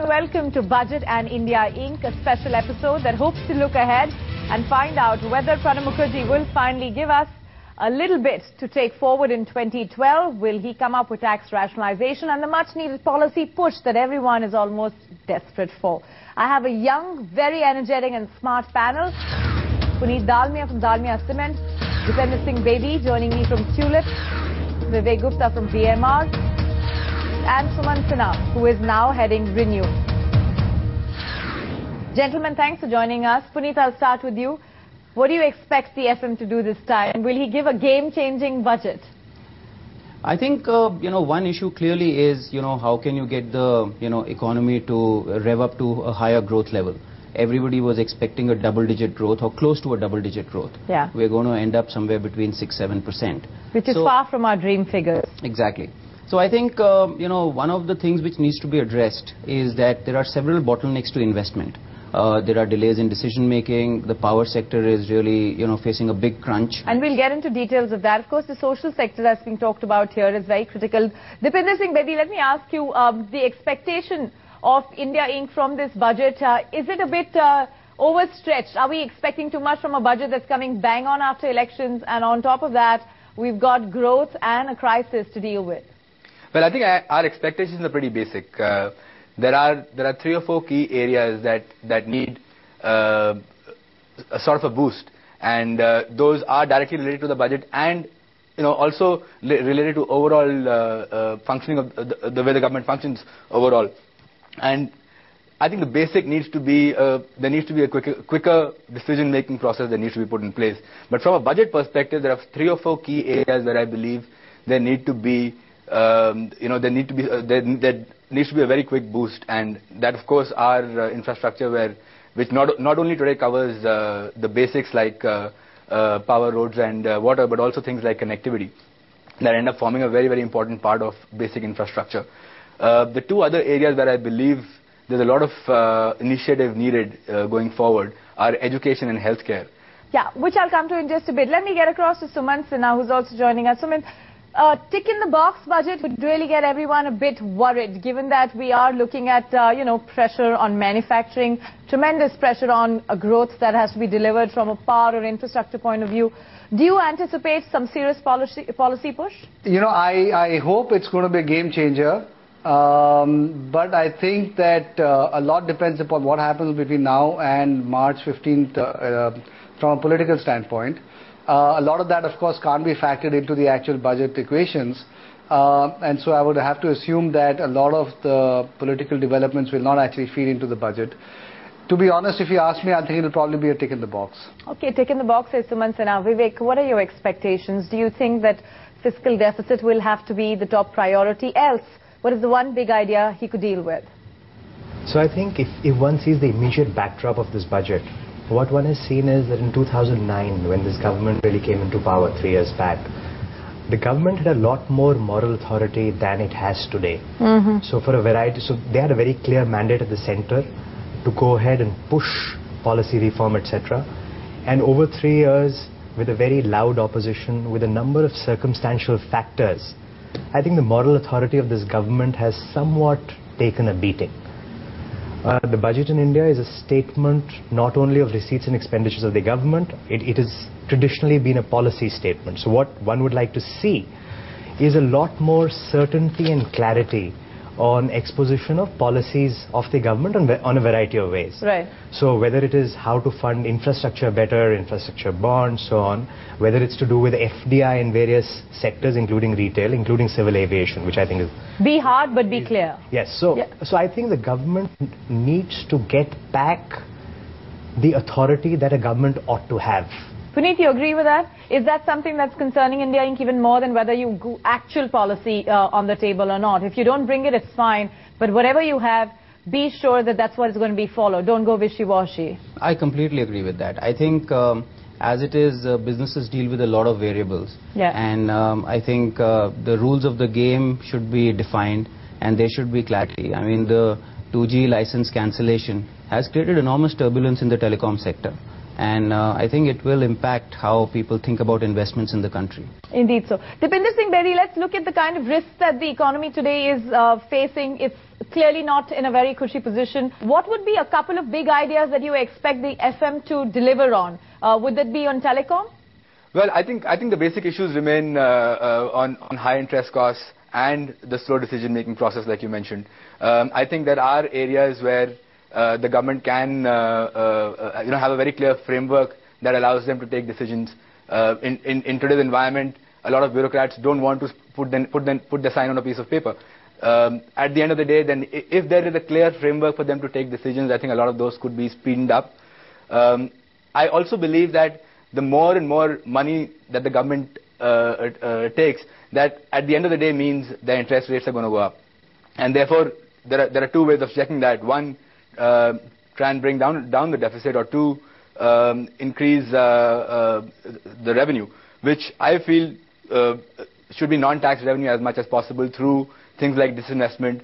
Welcome to Budget and India Inc., a special episode that hopes to look ahead and find out whether Pranab Mukherjee will finally give us a little bit to take forward in 2012. Will he come up with tax rationalization and the much-needed policy push that everyone is almost desperate for? I have a young, very energetic and smart panel. Puneet Dalmia from Dalmia Cement, Jitendra Singh Bedi joining me from Tulip, Vivek Gupta from VMR, and Sumant Sinha, who is now heading Renew. Gentlemen, thanks for joining us. Puneet, I'll start with you. What do you expect the FM to do this time? Will he give a game-changing budget? I think, one issue clearly is, how can you get the, economy to rev up to a higher growth level? Everybody was expecting a double-digit growth or close to a double-digit growth. Yeah. We're going to end up somewhere between 6-7%. Which is far from our dream figures. Exactly. So I think, one of the things which needs to be addressed is that there are several bottlenecks to investment. There are delays in decision-making. The power sector is really, facing a big crunch. And we'll get into details of that. Of course, the social sector that's being talked about here is very critical. Jitendra Singh Bedi, let me ask you, the expectation of India Inc. from this budget, is it a bit overstretched? Are we expecting too much from a budget that's coming bang on after elections? And on top of that, we've got growth and a crisis to deal with. Well, I think our expectations are pretty basic. There are 3 or 4 key areas that need a sort of a boost, and those are directly related to the budget and also related to overall functioning of the way the government functions overall. And I think the basic needs to be there needs to be a quicker decision-making process that needs to be put in place. But from a budget perspective, there are 3 or 4 key areas where I believe there need to be there needs to be a very quick boost, and that of course are infrastructure which not only today covers the basics like power, roads and water, but also things like connectivity that end up forming a very, very important part of basic infrastructure. The 2 other areas where I believe there's a lot of initiative needed going forward are education and healthcare. Yeah, which I'll come to in just a bit. Let me get across to Sumant Sinha, who's also joining us. Sumant, tick in the box budget would really get everyone a bit worried, given that we are looking at, pressure on manufacturing, tremendous pressure on a growth that has to be delivered from a power or infrastructure point of view. Do you anticipate some serious policy push? I hope it's going to be a game changer. But I think that a lot depends upon what happens between now and March 15th from a political standpoint. A lot of that, of course, can't be factored into the actual budget equations. And so I would have to assume that a lot of the political developments will not actually feed into the budget. To be honest, if you ask me, I think it will probably be a tick in the box. Okay, tick in the box says Sumant Sinha. Vivek, what are your expectations? Do you think that fiscal deficit will have to be the top priority? Else, what is the one big idea he could deal with? So I think if one sees the immediate backdrop of this budget, what one has seen is that in 2009, when this government really came into power 3 years back, the government had a lot more moral authority than it has today. So they had a very clear mandate at the center to go ahead and push policy reform, etc. And over 3 years, with a very loud opposition, with a number of circumstantial factors, I think the moral authority of this government has somewhat taken a beating. The budget in India is a statement not only of receipts and expenditures of the government, it has traditionally been a policy statement. So what one would like to see is a lot more certainty and clarity on exposition of policies of the government on a variety of ways. Right. So whether it is how to fund infrastructure better, infrastructure bonds, so on, whether it's to do with FDI in various sectors, including retail, including civil aviation, which I think is... Be hard, but be clear. Yes. So I think the government needs to get back the authority that a government ought to have. Puneet, you agree with that? Is that something that's concerning India Inc. even more than whether you go actual policy on the table or not? If you don't bring it, it's fine. But whatever you have, be sure that that's what is going to be followed. Don't go wishy-washy. I completely agree with that. I think as it is, businesses deal with a lot of variables. Yeah. And I think the rules of the game should be defined and there should be clarity. I mean, the 2G license cancellation has created enormous turbulence in the telecom sector. And I think it will impact how people think about investments in the country. Indeed so. Jitendra Singh Bedi, let's look at the kind of risks that the economy today is facing. It's clearly not in a very cushy position. What would be a couple of big ideas that you expect the FM to deliver on? Would that be on telecom? Well, I think the basic issues remain on high interest costs and the slow decision-making process, like you mentioned. I think there are areas where the government can, have a very clear framework that allows them to take decisions. In today's environment, a lot of bureaucrats don't want to put the sign on a piece of paper. At the end of the day, then if there is a clear framework for them to take decisions, I think a lot of those could be speeded up. I also believe that the more and more money that the government takes, that at the end of the day means the interest rates are going to go up. And therefore, there are two ways of checking that. One, try and bring down the deficit, or two, increase the revenue, which I feel should be non-tax revenue as much as possible through things like disinvestment,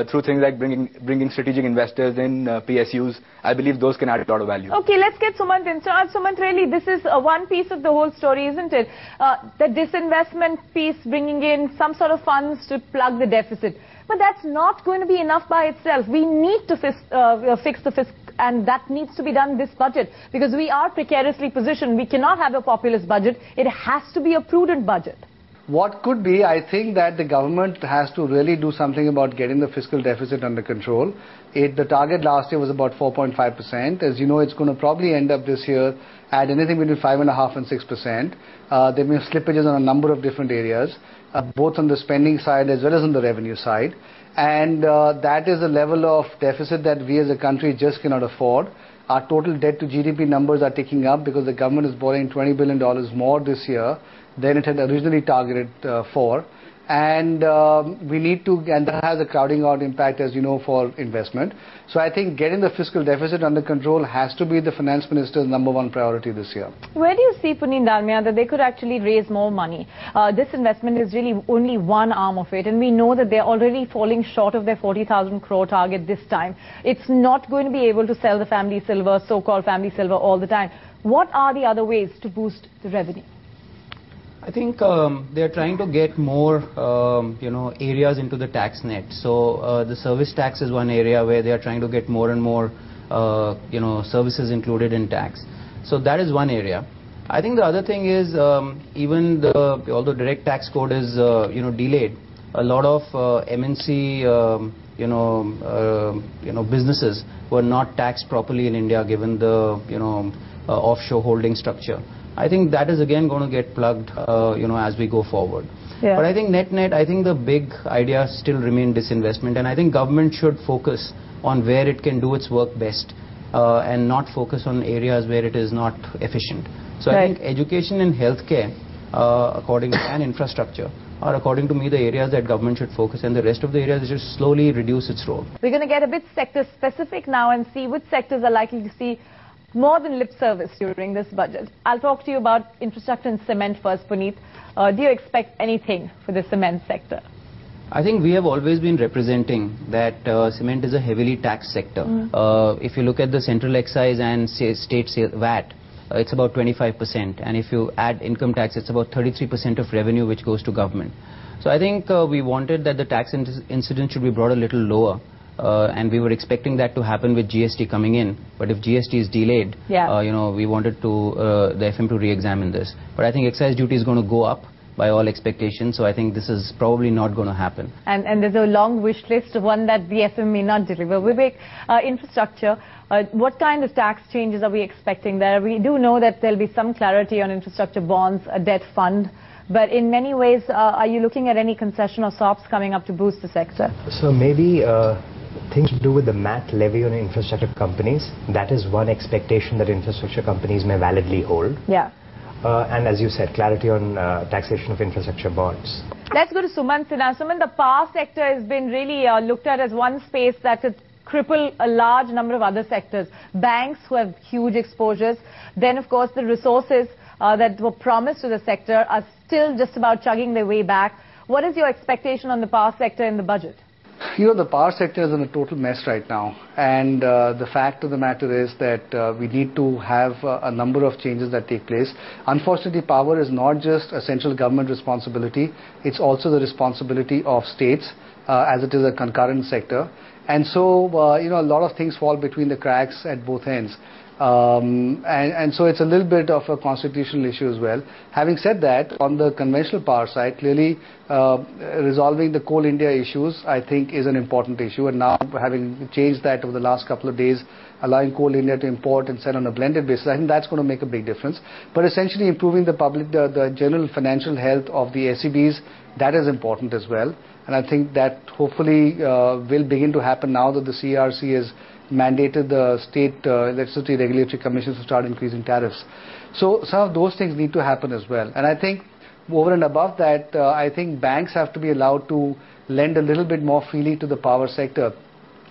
through things like bringing strategic investors in, PSUs. I believe those can add a lot of value. Okay, let's get Sumant in. So, Sumant, really, this is one piece of the whole story, isn't it? The disinvestment piece, bringing in some sort of funds to plug the deficit. But that's not going to be enough by itself. We need to fix the fisc, and that needs to be done this budget, because we are precariously positioned. We cannot have a populist budget. It has to be a prudent budget. What could be, I think that the government has to really do something about getting the fiscal deficit under control. The target last year was about 4.5%. As you know, it's going to probably end up this year at anything between 5.5% and 6%. There may be slippages on a number of different areas, both on the spending side as well as on the revenue side. And that is a level of deficit that we as a country just cannot afford. Our total debt to GDP numbers are ticking up because the government is borrowing $20 billion more this year than it had originally targeted for. And we need to, and that has a crowding out impact, as you know, for investment. So I think getting the fiscal deficit under control has to be the finance minister's #1 priority this year. Where do you see, Puneet Dalmia, that they could actually raise more money? This investment is really only one arm of it, and we know that they're already falling short of their 40,000 crore target this time. It's not going to be able to sell the family silver, so-called family silver, all the time. What are the other ways to boost the revenue? I think they are trying to get more, areas into the tax net. So the service tax is one area where they are trying to get more and more, services included in tax. So that is one area. I think the other thing is, even although direct tax code is, delayed, a lot of MNC, businesses were not taxed properly in India, given the, offshore holding structure. I think that is again going to get plugged, as we go forward. Yeah. But I think net, I think the big idea still remain disinvestment, and I think government should focus on where it can do its work best, and not focus on areas where it is not efficient. So right. I think education and healthcare, and infrastructure are, according to me, the areas that government should focus, and the rest of the areas should slowly reduce its role. We're going to get a bit sector specific now and see which sectors are likely to see more than lip service during this budget. I'll talk to you about infrastructure and cement first, Puneet. Do you expect anything for the cement sector? I think we have always been representing that cement is a heavily taxed sector. If you look at the central excise and state VAT, it's about 25%. And if you add income tax, it's about 33% of revenue which goes to government. So I think we wanted that the tax incidence should be brought a little lower. And we were expecting that to happen with GST coming in, but if GST is delayed, we wanted to the FM to re-examine this. But I think excise duty is going to go up by all expectations, so I think this is probably not going to happen. And there's a long wish list, one that the FM may not deliver. Vivek, infrastructure, what kind of tax changes are we expecting there? We do know that there'll be some clarity on infrastructure bonds, a debt fund. But in many ways, are you looking at any concession or SOPs coming up to boost the sector? So maybe things to do with the MAT levy on infrastructure companies. That is one expectation that infrastructure companies may validly hold. Yeah. And as you said, clarity on taxation of infrastructure bonds. Let's go to Sumant Sinha. Sumant, the power sector has been really looked at as one space that could cripple a large number of other sectors. Banks who have huge exposures. Then, of course, the resources that were promised to the sector are still just about chugging their way back. What is your expectation on the power sector in the budget? The power sector is in a total mess right now, and the fact of the matter is that we need to have a number of changes that take place. Unfortunately, power is not just a central government responsibility, it's also the responsibility of states as it is a concurrent sector. And so, you know, a lot of things fall between the cracks at both ends. And so it's a little bit of a constitutional issue as well. Having said that, on the conventional power side, clearly resolving the Coal India issues, I think, is an important issue. And now, having changed that over the last couple of days, allowing Coal India to import and sell on a blended basis, I think that's going to make a big difference. But essentially improving the general financial health of the SEBs, that is important as well. And I think that hopefully will begin to happen now that the CERC has mandated the state electricity regulatory commissions to start increasing tariffs. So some of those things need to happen as well. And I think over and above that, I think banks have to be allowed to lend a little bit more freely to the power sector.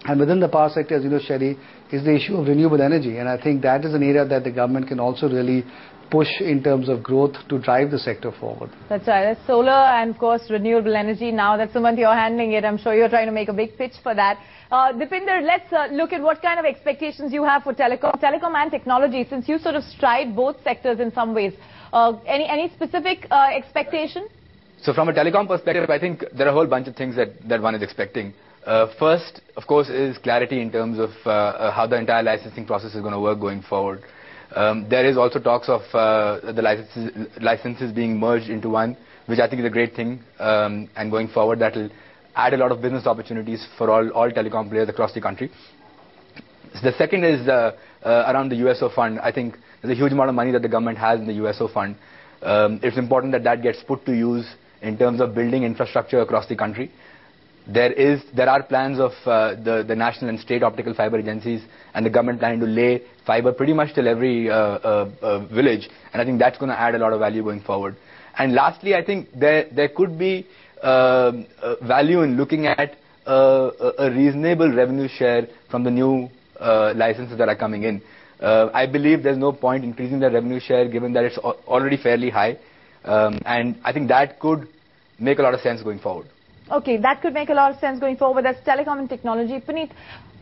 And within the power sector, as you know, Sherry, is the issue of renewable energy. And I think that is an area that the government can also really push in terms of growth to drive the sector forward. That's right. That's solar and, of course, renewable energy. Now that, Sumant, you're handling it, I'm sure you're trying to make a big pitch for that. Dipinder, let's look at what kind of expectations you have for telecom and technology, since you sort of stride both sectors in some ways. Any specific expectation? So from a telecom perspective, I think there are a whole bunch of things that one is expecting. First, of course, is clarity in terms of how the entire licensing process is going to work going forward. There is also talks of the licenses being merged into one, which I think is a great thing, and going forward that will add a lot of business opportunities for all telecom players across the country. So the second is around the USO fund. I think there's a huge amount of money that the government has in the USO fund. It's important that that gets put to use in terms of building infrastructure across the country. There are plans of the national and state optical fiber agencies and the government planning to lay fiber pretty much till every village, and I think that's going to add a lot of value going forward. And lastly, I think there could be value in looking at a reasonable revenue share from the new licenses that are coming in. I believe there's no point increasing the revenue share given that it's already fairly high, and I think that could make a lot of sense going forward. Okay, that could make a lot of sense going forward. That's telecom and technology. Puneet,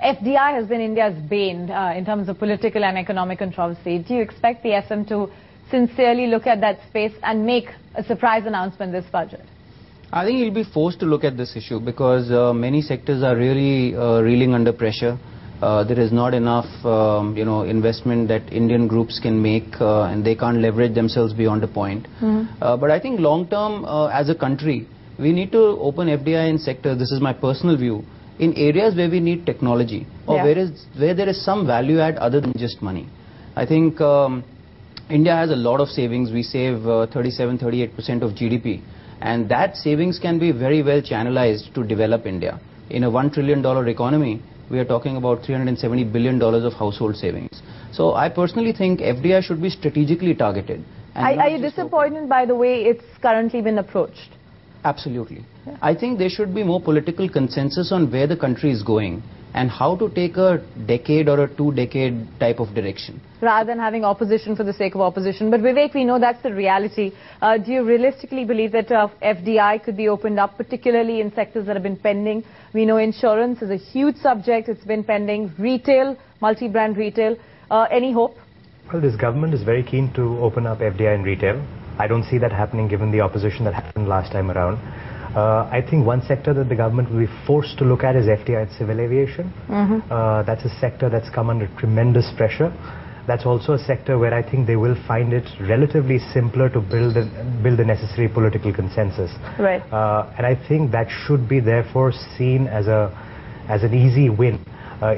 FDI has been India's bane in terms of political and economic controversy. Do you expect the FM to sincerely look at that space and make a surprise announcement this budget? I think he'll be forced to look at this issue because many sectors are really reeling under pressure. There is not enough, investment that Indian groups can make, and they can't leverage themselves beyond a point. But I think long term, as a country, we need to open FDI in sectors, this is my personal view, in areas where we need technology or where there is some value add other than just money. I think India has a lot of savings. We save 37-38% of GDP, and that savings can be very well channelized to develop India. In a $1 trillion economy, we are talking about $370 billion of household savings. So I personally think FDI should be strategically targeted. Are you disappointed by the way it's currently been approached? Absolutely. I think there should be more political consensus on where the country is going and how to take a decade or a 2-decade type of direction. Rather than having opposition for the sake of opposition. But Vivek, we know that's the reality. Do you realistically believe that FDI could be opened up, particularly in sectors that have been pending? We know insurance is a huge subject. It's been pending. Retail, multi-brand retail. Any hope? Well, this government is very keen to open up FDI in retail. I don't see that happening given the opposition that happened last time around. I think one sector that the government will be forced to look at is FDI at civil aviation. That's a sector that's come under tremendous pressure. That's also a sector where I think they will find it relatively simpler to build the necessary political consensus. Right. And I think that should be therefore seen as an easy win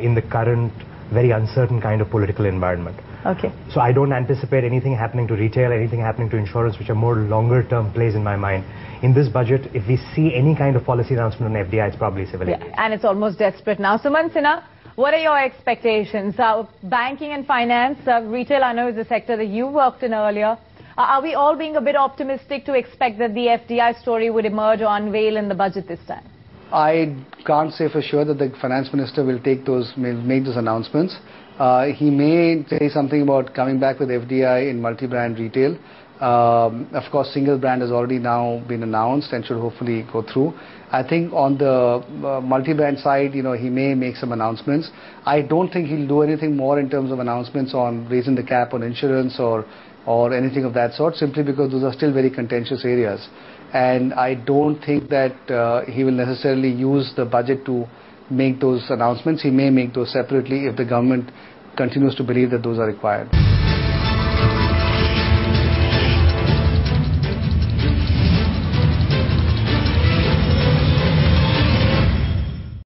in the current very uncertain kind of political environment. Okay. So I don't anticipate anything happening to retail, anything happening to insurance, which are more longer-term plays in my mind. In this budget, if we see any kind of policy announcement on FDI, it's probably civil aviation. And it's almost desperate now. Sumant Sinha, what are your expectations? Banking and finance, retail I know is a sector that you worked in earlier. Are we all being a bit optimistic to expect that the FDI story would emerge or unveil in the budget this time? I can't say for sure that the finance minister will make those announcements. He may say something about coming back with FDI in multi-brand retail. Of course, single brand has already now been announced and should hopefully go through. I think on the multi-brand side, he may make some announcements. I don't think he'll do anything more in terms of announcements on raising the cap on insurance or anything of that sort, simply because those are still very contentious areas. and I don't think that he will necessarily use the budget to make those announcements. He may make those separately if the government continues to believe that those are required.